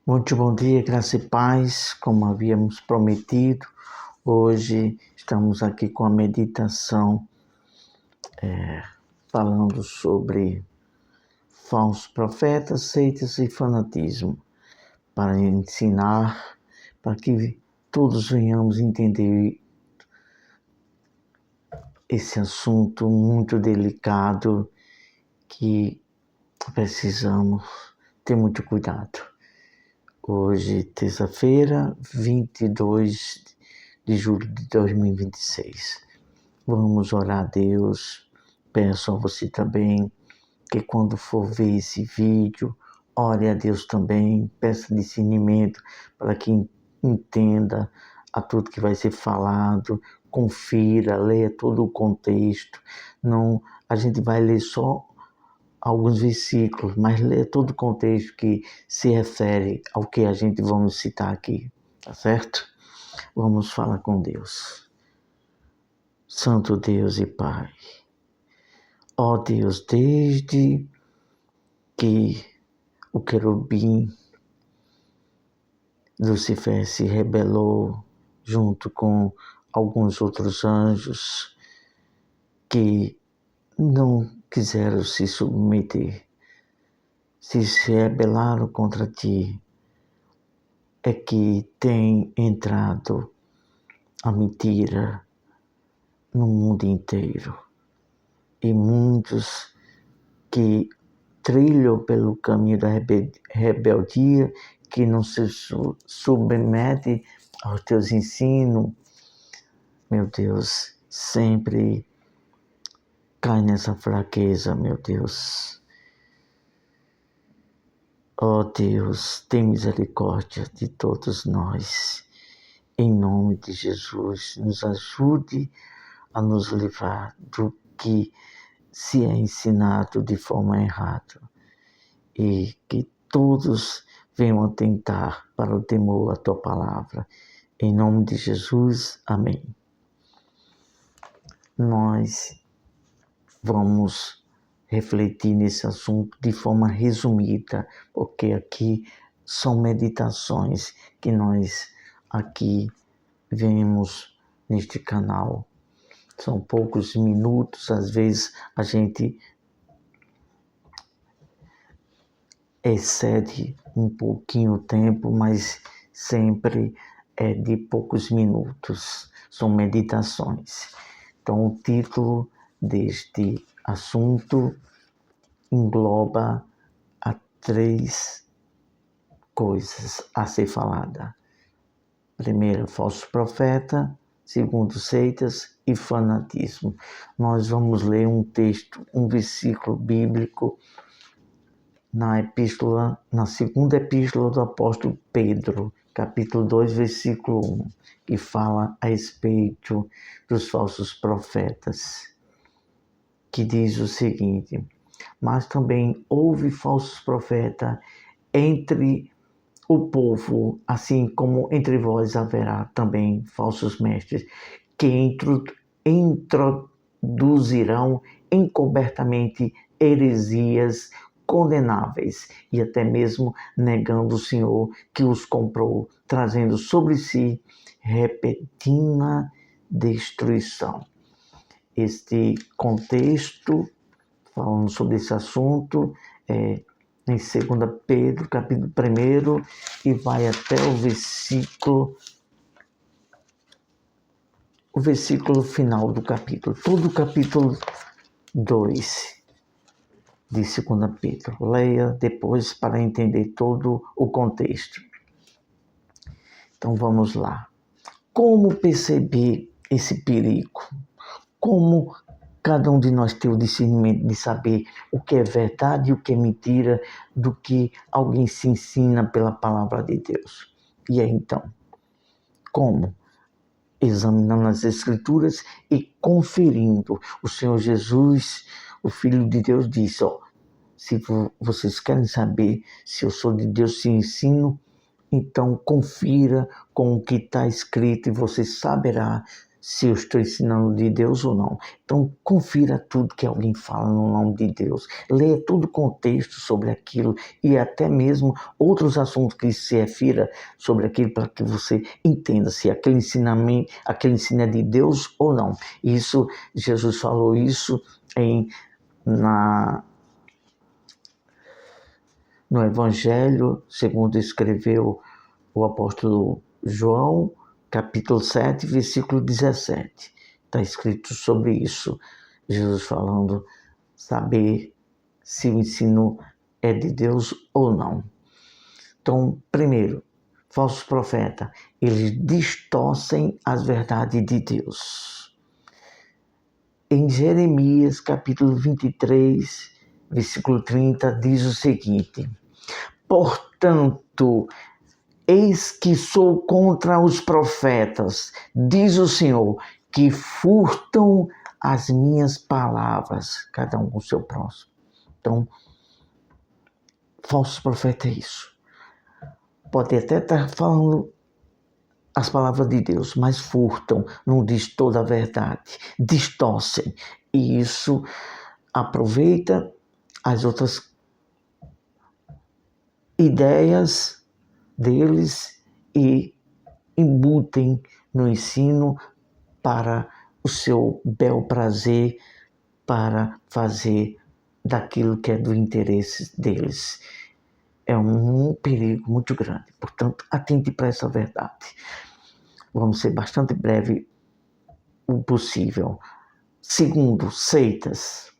Muito bom dia, graça e paz, como havíamos prometido. Hoje estamos aqui com a meditação falando sobre falsos profetas, seitas e fanatismo, para ensinar, para que todos venhamos entender esse assunto muito delicado que precisamos ter muito cuidado. Hoje, terça-feira, 22 de julho de 2026. Vamos orar a Deus. Peço a você também que quando for ver esse vídeo, ore a Deus também, peça discernimento para que entenda a tudo que vai ser falado, confira, leia todo o contexto. Não, a gente vai ler só alguns versículos, mas leia todo o contexto que se refere ao que a gente vamos citar aqui, tá certo? Vamos falar com Deus. Santo Deus e Pai, ó Deus, desde que o querubim Lucifer se rebelou junto com alguns outros anjos que não quiseram se submeter, se rebelaram contra ti, é que tem entrado a mentira no mundo inteiro. E muitos que trilham pelo caminho da rebeldia, que não se submete aos teus ensinos, meu Deus, sempre cai nessa fraqueza, meu Deus. Ó Deus, tem misericórdia de todos nós. Em nome de Jesus, nos ajude a nos livrar do que se é ensinado de forma errada e que todos venham atentar para o temor à tua palavra. Em nome de Jesus, amém. Nós vamos refletir nesse assunto de forma resumida, porque aqui são meditações que nós aqui vemos neste canal. São poucos minutos, às vezes a gente excede um pouquinho o tempo, mas sempre é de poucos minutos. São meditações. Então, o título deste assunto engloba a 3 coisas a ser falada. Primeiro, falso profeta. Segundo, seitas e fanatismo. Nós vamos ler um texto, um versículo bíblico na segunda epístola do apóstolo Pedro, capítulo 2, versículo 1, que fala a respeito dos falsos profetas, que diz o seguinte: mas também houve falsos profetas entre o povo, assim como entre vós haverá também falsos mestres, que introduzirão encobertamente heresias condenáveis, e até mesmo negando o Senhor que os comprou, trazendo sobre si repentina destruição. Este contexto, falando sobre esse assunto, em 2 Pedro, capítulo 1, e vai até o versículo final do capítulo, todo o capítulo 2 de 2 Pedro. Leia depois para entender todo o contexto. Então vamos lá. Como perceber esse perigo? Como cada um de nós tem o discernimento de saber o que é verdade e o que é mentira do que alguém se ensina pela palavra de Deus? E aí então, como? Examinando as Escrituras e conferindo. O Senhor Jesus, o Filho de Deus, disse, se vocês querem saber se eu sou de Deus, se ensino, então confira com o que está escrito e você saberá se eu estou ensinando de Deus ou não. Então, confira tudo que alguém fala no nome de Deus. Leia todo o contexto sobre aquilo e até mesmo outros assuntos que se refira sobre aquilo para que você entenda se aquele ensinamento, aquele ensino é de Deus ou não. Isso, Jesus falou isso no Evangelho, segundo escreveu o apóstolo João, capítulo 7, versículo 17. Está escrito sobre isso. Jesus falando, saber se o ensino é de Deus ou não. Então, primeiro, falsos profetas, eles distorcem as verdades de Deus. Em Jeremias, capítulo 23, versículo 30, diz o seguinte: portanto, eis que sou contra os profetas, diz o Senhor, que furtam as minhas palavras, cada um com o seu próximo. Então, falsos profetas é isso. Pode até estar falando as palavras de Deus, mas furtam, não diz toda a verdade, distorcem. E isso aproveita as outras ideias deles e embutem no ensino para o seu bel prazer, para fazer daquilo que é do interesse deles. É um perigo muito grande. Portanto, atente para essa verdade. Vamos ser bastante breve o possível. Segundo, seitas.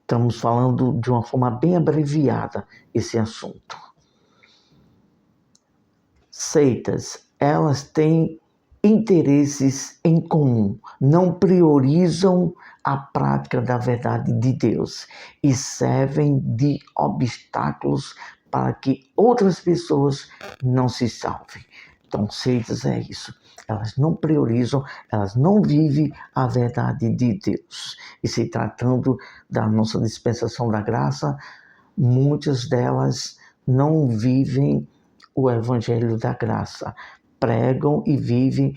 Estamos falando de uma forma bem abreviada esse assunto. Seitas, elas têm interesses em comum, não priorizam a prática da verdade de Deus e servem de obstáculos para que outras pessoas não se salvem. Então, seitas é isso. Elas não priorizam, elas não vivem a verdade de Deus. E se tratando da nossa dispensação da graça, muitas delas não vivem o evangelho da graça, pregam e vivem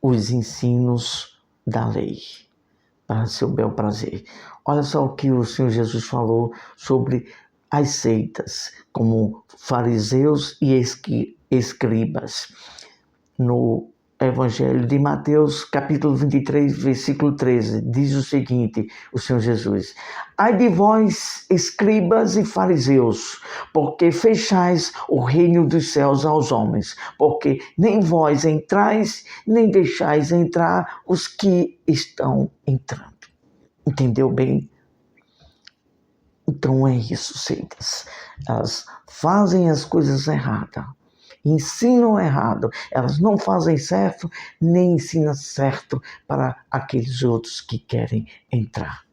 os ensinos da lei para seu bel prazer. Olha só o que o Senhor Jesus falou sobre as seitas, como fariseus e escribas. No Evangelho de Mateus, capítulo 23, versículo 13, diz o seguinte, o Senhor Jesus: ai de vós, escribas e fariseus, porque fechais o reino dos céus aos homens, porque nem vós entrais, nem deixais entrar os que estão entrando. Entendeu bem? Então é isso, seitas. Elas fazem as coisas erradas, ensinam errado, elas não fazem certo, nem ensinam certo para aqueles outros que querem entrar.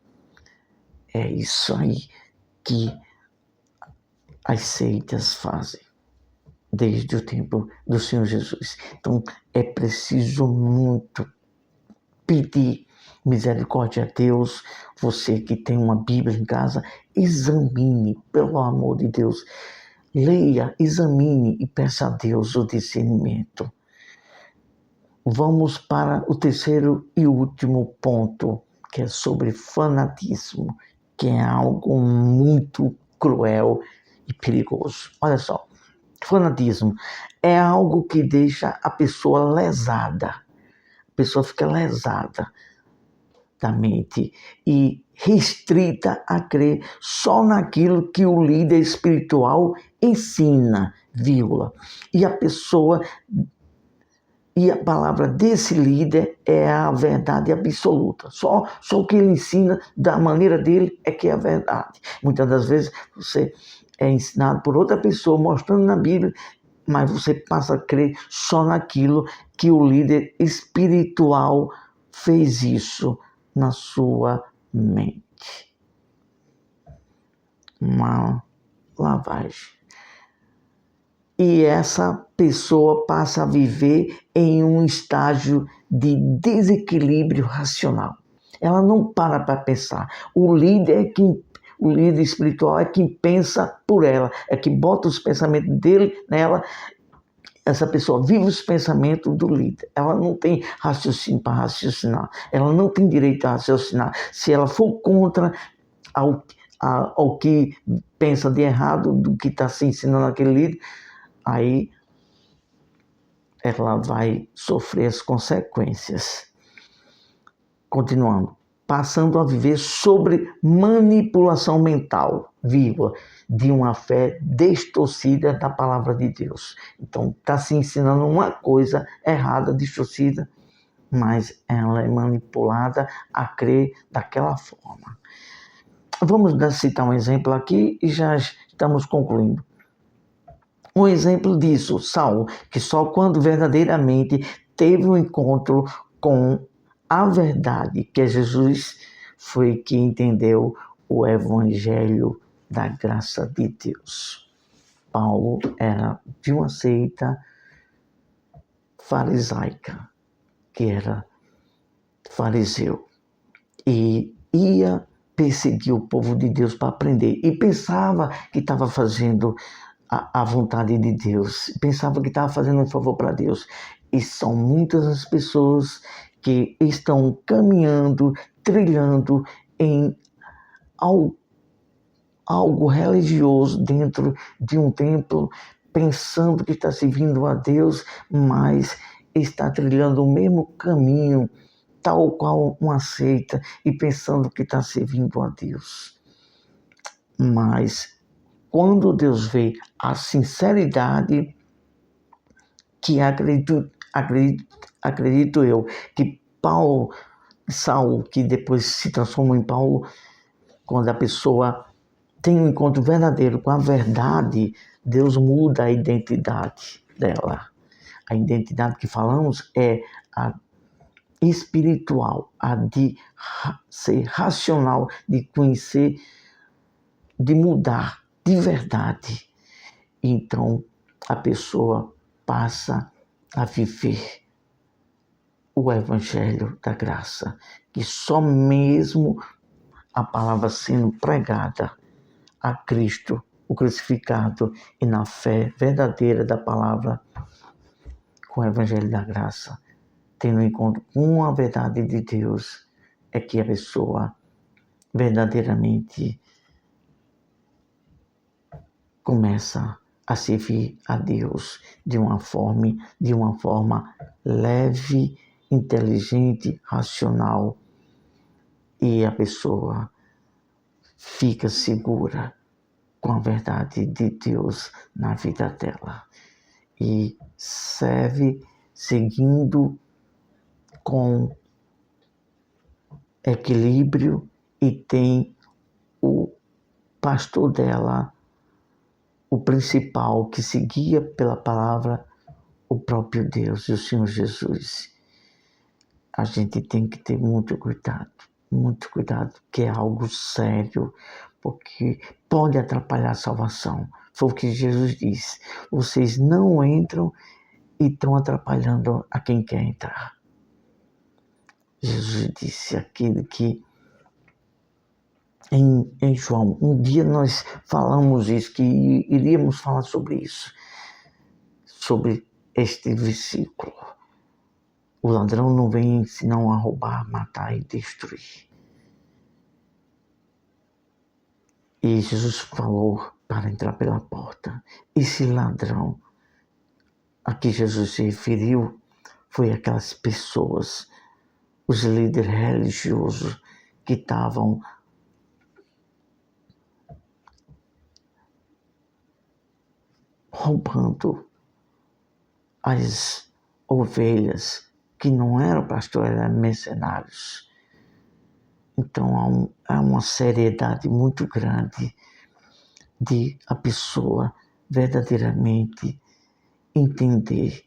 É isso aí que as seitas fazem, desde o tempo do Senhor Jesus. Então é preciso muito pedir misericórdia a Deus. Você que tem uma Bíblia em casa, examine, pelo amor de Deus. Leia, examine e peça a Deus o discernimento. Vamos para o terceiro e último ponto, que é sobre fanatismo, que é algo muito cruel e perigoso. Olha só, fanatismo é algo que deixa a pessoa lesada. A pessoa fica lesada da mente e restrita a crer só naquilo que o líder espiritual ensina, vírgula. E a palavra desse líder é a verdade absoluta. Só o que ele ensina da maneira dele é que é a verdade. Muitas das vezes você é ensinado por outra pessoa mostrando na Bíblia, mas você passa a crer só naquilo que o líder espiritual fez isso na sua mente. Uma lavagem. E essa pessoa passa a viver em um estágio de desequilíbrio racional. Ela não para pensar. O líder espiritual é quem pensa por ela, é que bota os pensamentos dele nela. essa pessoa vive os pensamentos do líder. Ela não tem raciocínio para raciocinar. Ela não tem direito a raciocinar. Se ela for contra ao que pensa de errado, do que está se ensinando aquele líder, aí ela vai sofrer as consequências. Continuando. Passando a viver sobre manipulação mental, vírgula, de uma fé distorcida da palavra de Deus. Então, está se ensinando uma coisa errada, distorcida, mas ela é manipulada a crer daquela forma. Vamos citar um exemplo aqui e já estamos concluindo. Um exemplo disso, Saulo, que só quando verdadeiramente teve um encontro com a verdade, que é Jesus, foi que entendeu o evangelho da graça de Deus. Paulo era de uma seita farisaica, que era fariseu, e ia perseguir o povo de Deus para aprender, e pensava que estava fazendo a vontade de Deus, pensava que estava fazendo um favor para Deus. E são muitas as pessoas que estão caminhando, trilhando em algo religioso dentro de um templo, pensando que está servindo a Deus, mas está trilhando o mesmo caminho, tal qual uma seita, e pensando que está servindo a Deus. Mas quando Deus vê a sinceridade, que acredito eu, que Saulo, que depois se transformou em Paulo, quando a pessoa tem um encontro verdadeiro com a verdade, Deus muda a identidade dela. A identidade que falamos é a espiritual, a de ser racional, de conhecer, de mudar de verdade. Então, a pessoa passa a viver o evangelho da graça, que só mesmo a palavra sendo pregada a Cristo, o crucificado, e na fé verdadeira da palavra, com o evangelho da graça, tendo encontro com a verdade de Deus, é que a pessoa verdadeiramente começa a servir a Deus de uma forma leve, inteligente, racional, e a pessoa fica segura com a verdade de Deus na vida dela e serve seguindo com equilíbrio, e tem o pastor dela, o principal, que seguia pela palavra, o próprio Deus e o Senhor Jesus. A gente tem que ter muito cuidado, que é algo sério, porque pode atrapalhar a salvação. Foi o que Jesus disse: vocês não entram e estão atrapalhando a quem quer entrar. Jesus disse aquilo que em João, um dia nós falamos isso, que iríamos falar sobre isso, sobre este versículo. O ladrão não vem senão a roubar, matar e destruir. E Jesus falou para entrar pela porta. Esse ladrão a que Jesus se referiu foi aquelas pessoas, os líderes religiosos que estavam roubando as ovelhas, que não eram pastores, eram mercenários. Então há uma seriedade muito grande de a pessoa verdadeiramente entender,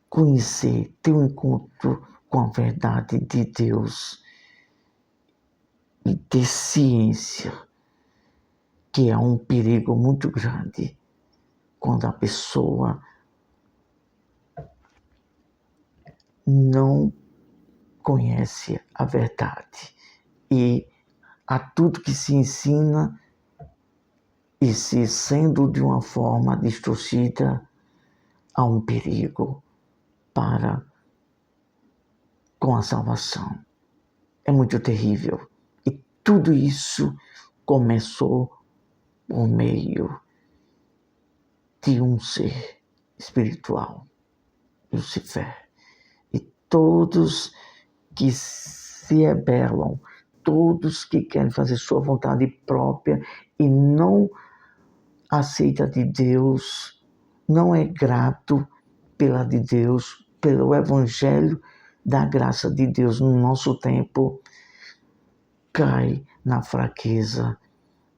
conhecer, ter um encontro com a verdade de Deus e ter ciência que há um perigo muito grande quando a pessoa não conhece a verdade e a tudo que se ensina, e se sendo de uma forma distorcida, há um perigo com a salvação. É muito terrível. E tudo isso começou por meio de um ser espiritual, Lucifer. E todos que se rebelam, todos que querem fazer sua vontade própria e não aceita de Deus, não é grato pela de Deus, pelo evangelho da graça de Deus no nosso tempo, cai na fraqueza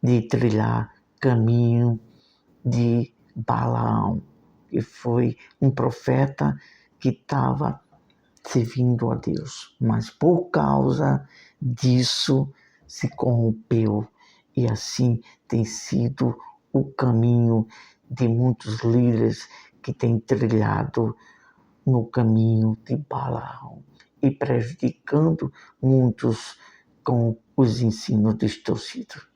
de trilhar caminho de Balaão, que foi um profeta que estava servindo a Deus, mas por causa disso se corrompeu, e assim tem sido o caminho de muitos líderes que têm trilhado no caminho de Balaão e prejudicando muitos com os ensinos distorcidos.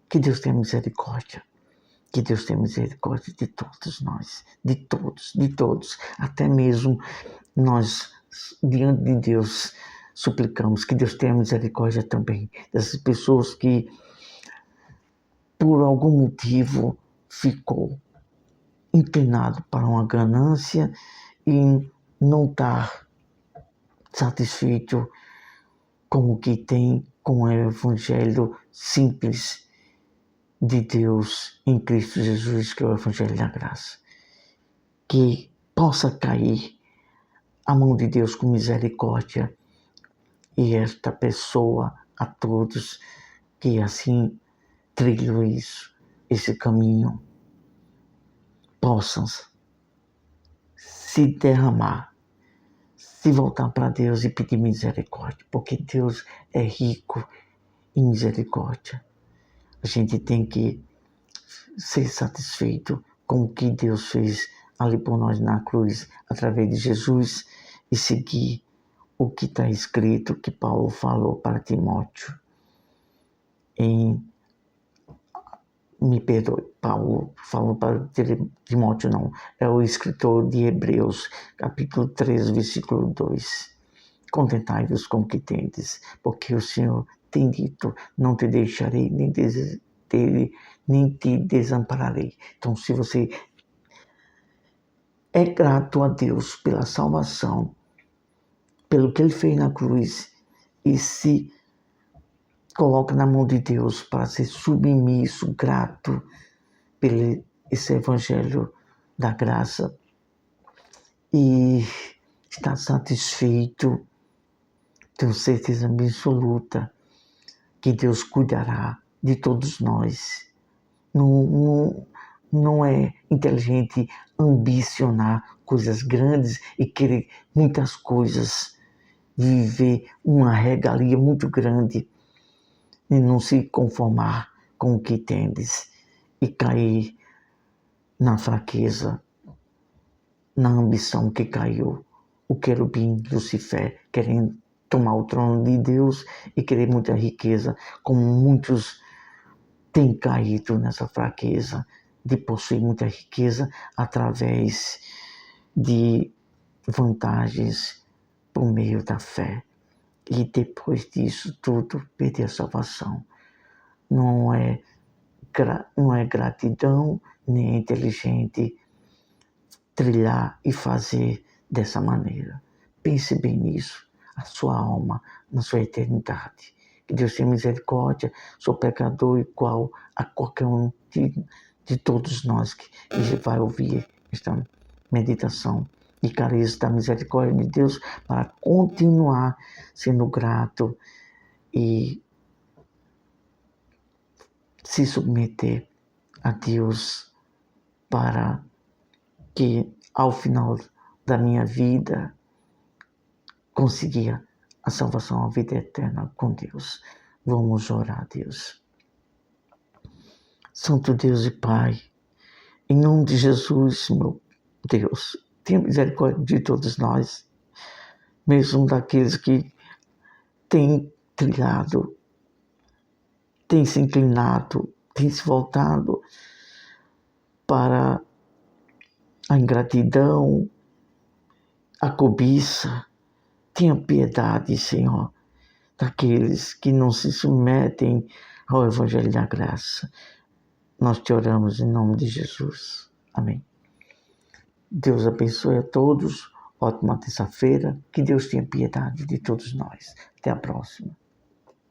Que Deus tenha misericórdia. Que Deus tenha misericórdia de todos nós, de todos, até mesmo nós, diante de Deus, suplicamos que Deus tenha misericórdia também dessas pessoas que, por algum motivo, ficou inclinado para uma ganância e não está satisfeito com o que tem, com o evangelho simples de Deus em Cristo Jesus, que é o evangelho da graça. Que possa cair a mão de Deus com misericórdia e esta pessoa, a todos que assim trilham esse caminho, possam se derramar, se voltar para Deus e pedir misericórdia, porque Deus é rico em misericórdia. A gente tem que ser satisfeito com o que Deus fez ali por nós na cruz, através de Jesus, e seguir o que está escrito, que Paulo falou para Timóteo. Me perdoe, Paulo falou para Timóteo, não, é o escritor de Hebreus, capítulo 3, versículo 2. Contentai-vos com o que tendes, porque o Senhor tem dito, não te deixarei, nem te desampararei. Então, se você é grato a Deus pela salvação, pelo que Ele fez na cruz, e se coloca na mão de Deus para ser submisso, grato pelo esse evangelho da graça, e está satisfeito, tenho certeza absoluta que Deus cuidará de todos nós. Não é inteligente ambicionar coisas grandes e querer muitas coisas, viver uma regalia muito grande e não se conformar com o que tendes e cair na fraqueza, na ambição que caiu o querubim Lucifer, querendo tomar o trono de Deus e querer muita riqueza, como muitos têm caído nessa fraqueza de possuir muita riqueza através de vantagens por meio da fé. E depois disso tudo, perder a salvação. Não é gratidão, nem é inteligente trilhar e fazer dessa maneira. Pense bem nisso, a sua alma, na sua eternidade. Que Deus tenha misericórdia, sou pecador igual a qualquer um de todos nós que vai ouvir esta meditação. E careço da misericórdia de Deus para continuar sendo grato e se submeter a Deus para que ao final da minha vida conseguir a salvação, a vida eterna com Deus. Vamos orar a Deus. Santo Deus e Pai, em nome de Jesus, meu Deus, tenha misericórdia de todos nós, mesmo daqueles que têm trilhado, têm se inclinado, têm se voltado para a ingratidão, a cobiça. Tenha piedade, Senhor, daqueles que não se submetem ao Evangelho da Graça. Nós te oramos em nome de Jesus. Amém. Deus abençoe a todos. Ótima terça-feira. Que Deus tenha piedade de todos nós. Até a próxima.